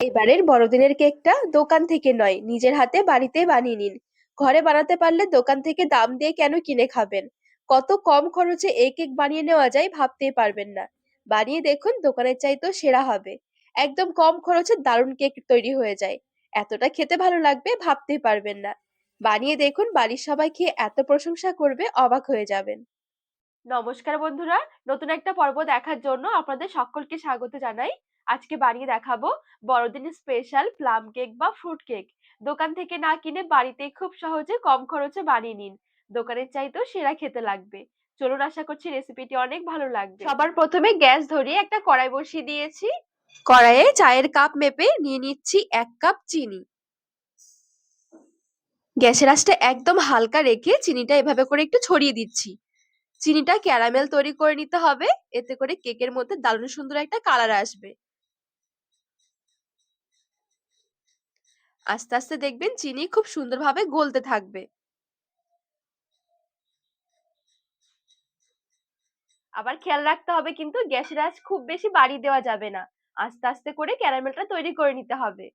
এবারের বড়দিনের কেকটা দোকান থেকে নয়, নিজের হাতে বাড়িতে বানিয়ে নিন। ঘরে বানাতে পারলে দোকান থেকে দাম দিয়ে কেন কিনে খাবেন? কত কম খরচে এই কেক বানিয়ে নেওয়া যায় ভাবতেই পারবেন না। বানিয়ে দেখুন, দোকানের চাইতেও সেরা হবে। একদম কম খরচে দারুণ কেক তৈরি হয়ে যায়। এতটা খেতে ভালো লাগবে ভাবতেই পারবেন না। বানিয়ে দেখুন, বাড়ির সবাই খেয়ে এত প্রশংসা করবে, অবাক হয়ে যাবেন। নমস্কার বন্ধুরা, নতুন একটা পর্ব দেখার জন্য আপনাদের সকলকে স্বাগত জানাই। আজকে বানিয়ে দেখাবো বড়দিনের স্পেশাল প্লাম কেক বা ফ্রুট কেক। দোকান থেকে না কিনে বাড়িতেই খুব সহজে কম খরচে বানিয়ে নিন। দোকানের চাইতেও সেরা খেতে লাগবে। চলুন, আশা করছি রেসিপিটি অনেক ভালো লাগবে। সবার প্রথমে গ্যাস ধরিয়ে একটা কড়াই বসিয়ে দিয়েছি। কড়াইয়ে চায়ের কাপ মেপে নিয়ে নিচ্ছি 1 কাপ চিনি। গ্যাসের আঁচটা একদম হালকা রেখে চিনিটা এভাবে করে একটু ছড়িয়ে দিচ্ছি। চিনিটা ক্যারামেল তৈরি করে নিতে হবে, এতে করে কেকের মধ্যে দারুণ সুন্দর একটা কালার আসবে। আস্তে আস্তে দেখবেন চিনি খুব সুন্দরভাবে গলতে থাকবে। আবার খেয়াল রাখতে হবে কিন্তু গ্যাসের আঁচ খুব বেশি বাড়িয়ে দেওয়া যাবে না। আস্তে আস্তে করে ক্যারামেলটা তৈরি করে নিতে হবে।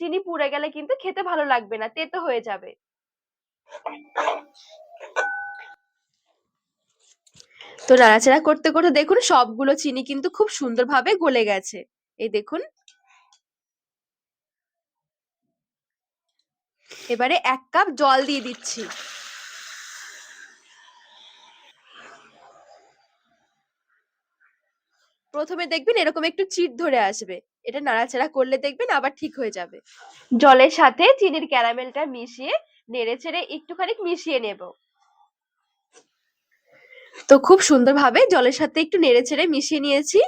চিনি পুড়ে গেলে কিন্তু খেতে ভালো লাগবে না, তেতো হয়ে যাবে। তো নাড়াচাড়া করতে করতে দেখুন সবগুলো চিনি কিন্তু খুব সুন্দরভাবে গলে গেছে। এই দেখুন। এবারে 1 কাপ জল দিয়ে দিচ্ছি। প্রথমে দেখবেন এরকম একটু চিট ধরে আসবে। এটা নাড়াচাড়া করলে দেখবেন আবার ঠিক হয়ে যাবে। জলের সাথে চিনির ক্যারামেলটা মিশিয়ে নেড়েচেড়ে একটুখানি মিশিয়ে নেব। তো খুব সুন্দরভাবে জলের সাথে একটু নেড়েচেড়ে মিশিয়ে নিয়েছি।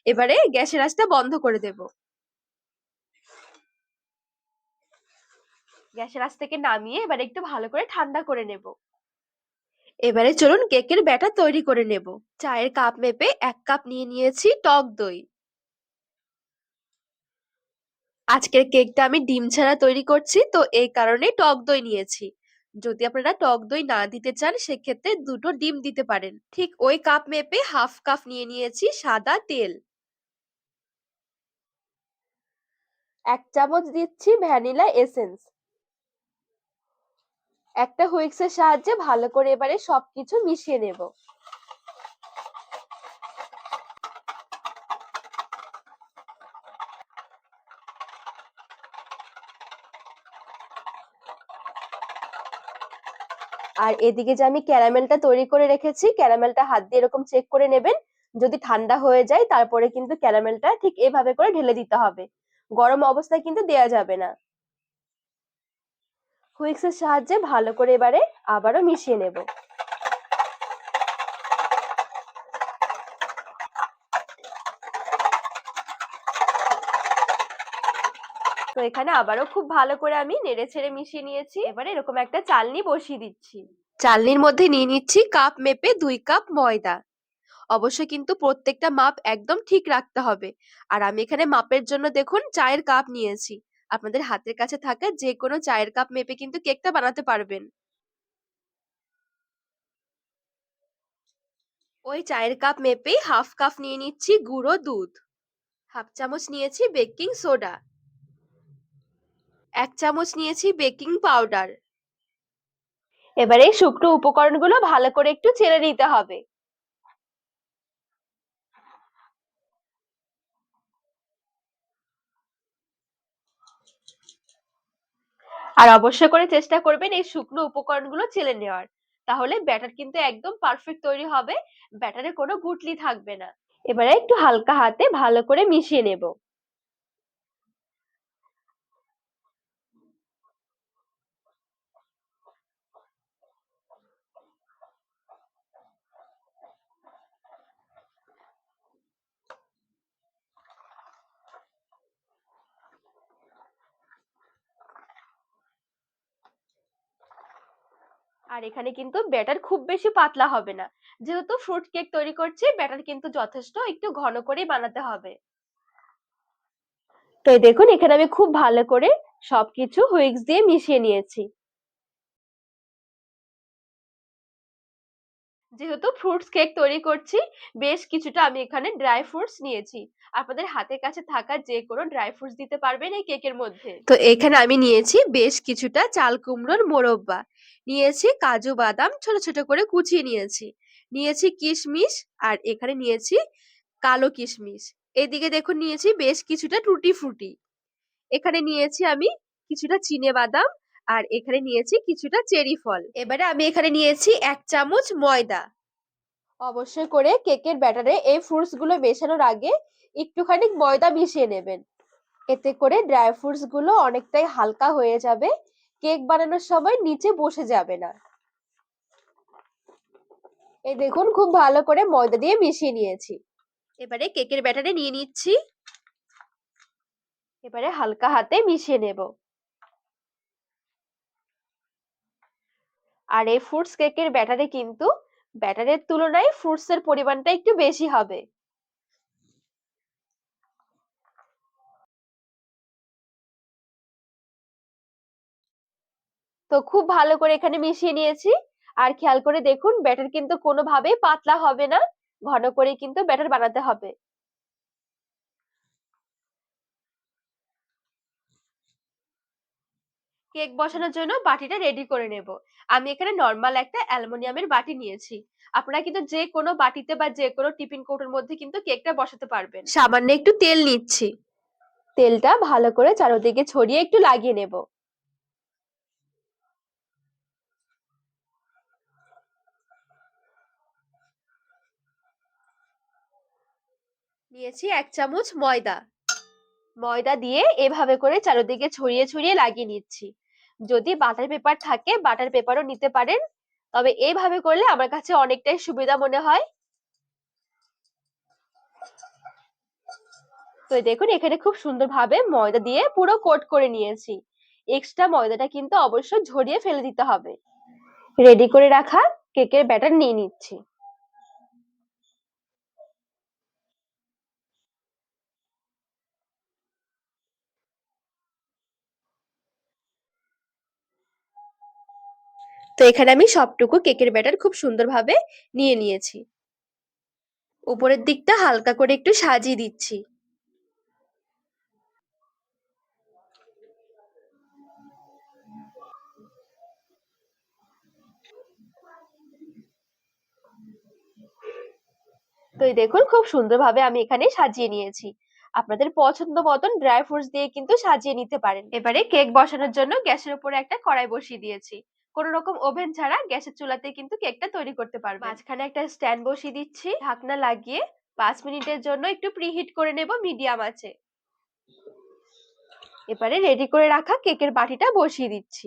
এবারে গ্যাসের আঁচটা বন্ধ করে দেব। গ্যাসের আঁচ থেকে নামিয়ে এবারে একটু ভালো করে ঠান্ডা করে নেব। এবারে চলুন কেকের ব্যাটার তৈরি করে নেব। চায়ের কাপ মেপে 1 কাপ নিয়ে নিয়েছি টক দই। আজকের কেকটা আমি ডিম ছাড়া তৈরি করছি, তো এই কারণে টক দই নিয়েছি। যদি আপনারা টক দই না দিতে চান সেক্ষেত্রে 2টো ডিম দিতে পারেন। ঠিক ওই কাপ মেপে 1/2 কাপ নিয়ে নিয়েছি সাদা তেল। 1 চামচ দিচ্ছি ভ্যানিলা এসেন্স। একটা হুইক্সের সাহায্যে ভালো করে এবারে সবকিছু মিশিয়ে নেব। আর এদিকে যে আমি ক্যারামেলটা তৈরি করে রেখেছি, ক্যারামেলটা হাত দিয়ে এরকম চেক করে নেবেন। যদি ঠান্ডা হয়ে যায় তারপরে কিন্তু ক্যারামেলটা ঠিক এভাবে করে ঢেলে দিতে হবে। গরম অবস্থায় কিন্তু দেয়া যাবে না। হুইক্সের সাহায্যে ভালো করে এবারে আবারও মিশিয়ে নেব। তো এখানে আবারও খুব ভালো করে আমি নেড়েচেড়ে মিশিয়ে নিয়েছি। এবারে এরকম একটা চালনি বসিয়ে দিচ্ছি। চালনির মধ্যে নিয়ে নিচ্ছি কাপ মেপে 2 কাপ ময়দা। অবশ্যই কিন্তু প্রত্যেকটা মাপ একদম ঠিক রাখতে হবে। আর আমি এখানে মাপের জন্য দেখুন চায়ের কাপ নিয়েছি। আপনাদের হাতের কাছে থাকা যে কোনো চায়ের কাপ মেপে কিন্তু কেকটা বানাতে পারবেন। ওই চায়ের কাপ মেপেই 1/2 কাপ নিয়ে নিচ্ছি গুঁড়ো দুধ। 1/2 চামচ নিয়েছি বেকিং সোডা। 1 চামচ নিয়েছি বেকিং পাউডার। এবারে এই শুকনো উপকরণগুলো ভালো করে একটু চেলে নিতে হবে। আর অবশ্যই করে চেষ্টা করবেন এই শুকনো উপকরণগুলো চেলে নেওয়ার। তাহলে ব্যাটার কিন্তু একদম পারফেক্ট তৈরি হবে। ব্যাটারে কোনো গুটলি থাকবে না। এবারে একটু হালকা হাতে ভালো করে মিশিয়ে নেব। আর এখানে কিন্তু ব্যাটার খুব বেশি পাতলা হবে না। যেহেতু ফ্রুট কেক তৈরি করছি, ব্যাটার কিন্তু যথেষ্ট একটু ঘন করেই বানাতে হবে। তো এই দেখুন এখানে আমি খুব ভালো করে সবকিছু হুইক্স দিয়ে মিশিয়ে নিয়েছি। যেহেতু ফ্রুটস কেক তৈরি করছি, বেশ কিছুটা আমি এখানে ড্রাই ফ্রুটস নিয়েছি। আপনাদের হাতের কাছে থাকা যে কোনো ড্রাই ফ্রুটস দিতে পারবেন এই কেকের মধ্যে। তো এখানে আমি নিয়েছি বেশ কিছুটা চাল কুমড়োর মোরব্বা, নিয়েছি কাজু বাদাম ছোট ছোট করে কুচিয়ে নিয়েছি, নিয়েছি কিশমিশ, আর এখানে নিয়েছি কালো কিশমিশ। এদিকে দেখুন নিয়েছি বেশ কিছুটা টুটি ফ্রুটি। এখানে নিয়েছি আমি কিছুটা চিনে বাদাম, আর এখানে নিয়েছি কিছুটা চেরি ফল। এবারে আমি এখানে নিয়েছি 1 চামচ ময়দা। অবশ্যই করে কেকের ব্যাটারে এই ফ্রুটস গুলো মেশানোর আগে একটুখানি ময়দা মিশিয়ে নেবেন। এতে করে ড্রাই ফ্রুটস গুলো অনেকটাই হালকা হয়ে যাবে, কেক বানানোর সময় নিচে বসে যাবে না। এই দেখুন খুব ভালো করে ময়দা দিয়ে মিশিয়ে নিয়েছি। এবারে কেকের ব্যাটারে নিয়ে নিচ্ছি। এবারে হালকা হাতে মিশিয়ে নেব। আর এই ফ্রুটস কেকের ব্যাটারে কিন্তু ব্যাটারের তুলনায় ফ্রুটস এর পরিমাণটা একটু বেশি হবে। তো খুব ভালো করে এখানে মিশিয়ে নিয়েছি। আর খেয়াল করে দেখুন ব্যাটার কিন্তু কোনোভাবেই পাতলা হবে না, ঘন করে কিন্তু ব্যাটার বানাতে হবে। কেক বসানোর জন্য বাটিটা রেডি করে নেব। আমি এখানে নরমাল একটা অ্যালুমিনিয়ামের বাটি নিয়েছি। আপনারা কিন্তু যে কোনো বাটিতে বা যে কোনো টিফিন কৌটোর মধ্যে কিন্তু কেকটা বসাতে পারবেন। সামান্য একটু তেল নিচ্ছি। তেলটা ভালো করে চারদিকে ছড়িয়ে একটু লাগিয়ে নেব। নিয়েছি 1 চামচ ময়দা। ময়দা দিয়ে এভাবে করে চারদিকে ছড়িয়ে ছড়িয়ে লাগিয়ে নিচ্ছি। যদি বাটার পেপার থাকে বাটার পেপারও নিতে পারেন, তবে এইভাবে করলে আমার কাছে অনেকটাই সুবিধা মনে হয়। তো দেখুন এখানে খুব সুন্দরভাবে ময়দা দিয়ে পুরো কোট করে নিয়েছি। এক্সট্রা ময়দাটা কিন্তু অবশ্যই ঝরিয়ে ফেলে দিতে হবে। রেডি করে রাখা কেকের ব্যাটার নিয়ে নিচ্ছি। তো এখানে আমি সবটুকু কেকের ব্যাটার খুব সুন্দরভাবে নিয়ে নিয়েছি। উপরের দিকটা হালকা করে একটু সাজিয়ে দিচ্ছি। তো এই দেখুন খুব সুন্দরভাবে আমি এখানে সাজিয়ে নিয়েছি। আপনাদের পছন্দ মতন ড্রাই ফ্রুটস দিয়ে কিন্তু সাজিয়ে নিতে পারেন। এবারে কেক বসানোর জন্য গ্যাসের উপরে একটা কড়াই বসিয়ে দিয়েছি। কোন রকম ওভেন ছাড়া গ্যাসের চুলাতে কিন্তু কেকটা তৈরি করতে পারবেন। মাঝখানে একটা স্ট্যান্ড বসিয়ে দিচ্ছি, ঢাকনা লাগিয়ে 5 মিনিটের জন্য একটু প্রিহিট করে নেব মিডিয়াম আঁচে। এবারে রেডি করে রাখা কেকের বাটিটা বসিয়ে দিচ্ছি।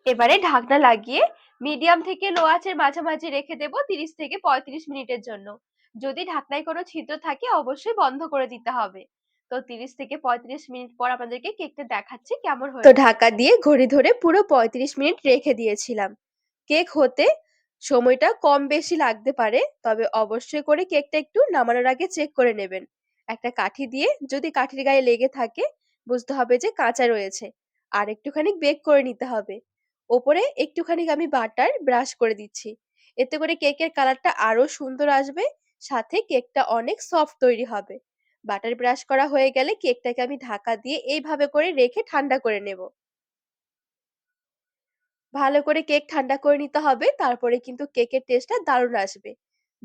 এবারে ঢাকনা লাগিয়ে মিডিয়াম থেকে লো আঁচের মাঝামাঝি রেখে দেব 30 থেকে 35 মিনিটের জন্য। যদি ঢাকনায় কোনো ছিদ্র থাকে অবশ্যই বন্ধ করে দিতে হবে। তো 30 থেকে 35 মিনিট পর আপনাদেরকে কেকটা দেখাচ্ছি কেমন হয়েছে। তো ঢাকা দিয়ে ঘড়ি ধরে পুরো 35 মিনিট রেখে দিয়েছিলাম। কেক হতে সময়টা কম বেশি লাগতে পারে, তবে অবশ্যই করে কেকটা একটু নামানোর আগে চেক করে নেবেন। একটা কাঠি দিয়ে যদি কাঠির গায়ে লেগে থাকে বুঝতে হবে যে কাঁচা রয়েছে। আর একটুখানি বেক করে নিতে হবে। ওপরে একটুখানি আমি বাটার ব্রাশ করে দিচ্ছি। এতে করে কেকের কালারটা আরো সুন্দর আসবে, সাথে কেকটা অনেক সফট তৈরি হবে। বাটার ব্রাশ করা হয়ে গেলে কেকটাকে আমি ঢাকা দিয়ে এইভাবে করে রেখে ঠান্ডা করে নেব। ভালো করে কেক ঠান্ডা করে নিতে হবে, তারপরে কিন্তু কেকের টেস্টটা দারুণ আসবে।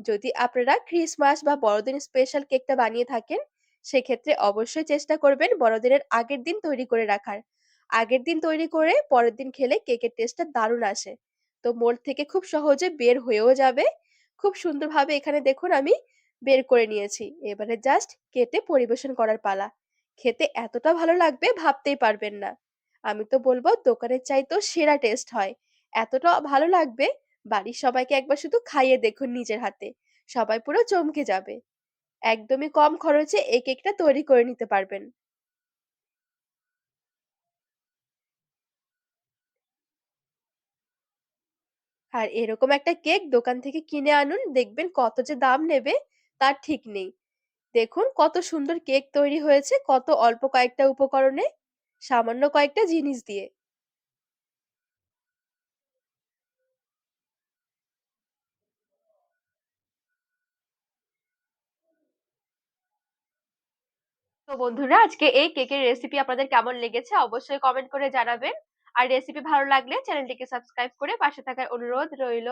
যদি আপনারা ক্রিসমাস বা বড়দিন স্পেশাল কেকটা বানিয়ে থাকেন, সেক্ষেত্রে অবশ্যই চেষ্টা করবেন বড়দিনের আগের দিন তৈরি করে রাখার। আগের দিন তৈরি করে পরের দিন খেলে কেকের টেস্টটা দারুণ আসে। তো মোল্ড থেকে খুব সহজে বের হয়েও যাবে। খুব সুন্দরভাবে এখানে দেখুন আমি বের করে নিয়েছি। এবারে জাস্ট কেটে পরিবেশন করার পালা। খেতে এতটা ভালো লাগবে ভাবতেই পারবেন না। আমি তো বলবো দোকানের চাইতেও সেরা টেস্ট হয়। এতটা ভালো লাগবে, বাড়ির সবাইকে একবার শুধু খাইয়ে দেখুন নিজের হাতে। সবাই পুরো চমকে যাবে। একদমই কম খরচে এই কেকটা তৈরি করে নিতে পারবেন। আর এরকম একটা কেক দোকান থেকে কিনে আনুন, দেখবেন কত যে দাম নেবে তার ঠিক নেই। দেখুন কত সুন্দর কেক তৈরি হয়েছে কত অল্প কয়েকটা উপকরণে, সামান্য কয়েকটা জিনিস দিয়ে। তো বন্ধুরা, আজকে এই কেকের রেসিপি আপনাদের কেমন লেগেছে অবশ্যই কমেন্ট করে জানাবেন। আর রেসিপি ভালো লাগলে চ্যানেলটিকে সাবস্ক্রাইব করে পাশে থাকার অনুরোধ রইল।